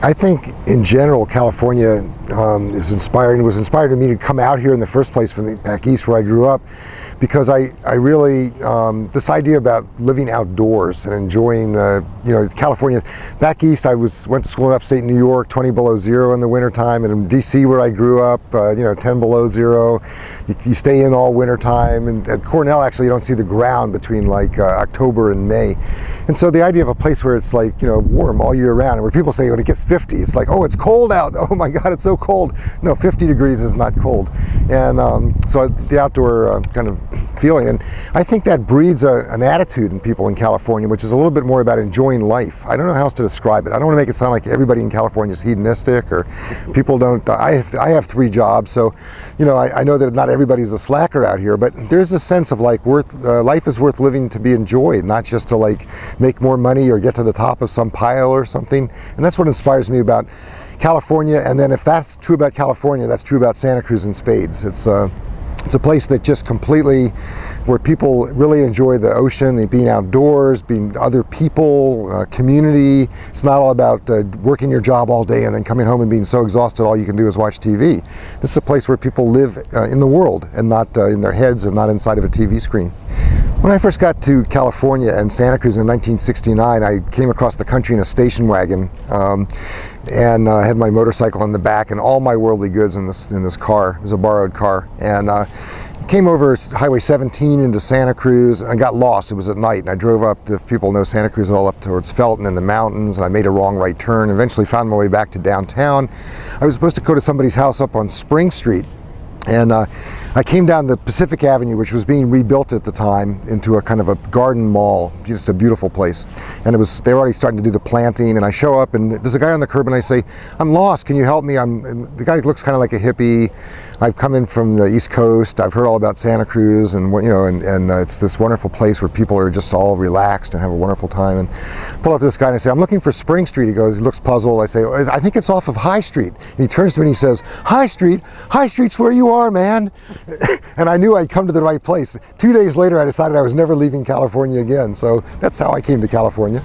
I think in general, California is inspiring. It was inspired to me to come out here in the first place from the back east where I grew up, because I really, this idea about living outdoors and enjoying, California. Back east, went to school in upstate New York, 20 below zero in the wintertime, and in DC where I grew up, 10 below zero. You stay in all wintertime, and at Cornell, actually, you don't see the ground between October and May. And so the idea of a place where it's warm all year round, and where people say when it gets 50, it's like, oh, it's cold out. Oh my God, it's so cold. No, 50 degrees is not cold. And so the outdoor kind of feeling, and I think that breeds an attitude in people in California, which is a little bit more about enjoying life. I don't know how else to describe it. I don't want to make it sound like everybody in California is hedonistic, or people don't. I have 3 jobs, so I know that not everybody's a slacker out here, but there's a sense of life is worth living to be enjoyed, not just to make more money or get to the top of some pile or something. And that's what inspires me about California. And then if that's true about California, that's true about Santa Cruz in spades. It's a place that just completely, where people really enjoy the ocean, being outdoors, being other people, community. It's not all about working your job all day and then coming home and being so exhausted all you can do is watch TV. This is a place where people live in the world and not in their heads and not inside of a TV screen. When I first got to California and Santa Cruz in 1969, I came across the country in a station wagon, and had my motorcycle in the back and all my worldly goods in this car. It was a borrowed car, and came over Highway 17 into Santa Cruz, and I got lost. It was at night, and I drove up, if people know Santa Cruz, all up towards Felton in the mountains, and I made a wrong right turn. Eventually found my way back to downtown. I was supposed to go to somebody's house up on Spring Street, and I came down the Pacific Avenue, which was being rebuilt at the time, into a kind of a garden mall, just a beautiful place. And they were already starting to do the planting, and I show up, and there's a guy on the curb, and I say, "I'm lost, can you help me?" And the guy looks kind of like a hippie. I've come in from the East Coast. I've heard all about Santa Cruz, and it's this wonderful place where people are just all relaxed and have a wonderful time. And I pull up to this guy and I say, "I'm looking for Spring Street." He looks puzzled. I say, "I think it's off of High Street." And he turns to me and he says, "High Street? High Street's where you are, man." And I knew I'd come to the right place. 2 days later, I decided I was never leaving California again. So that's how I came to California.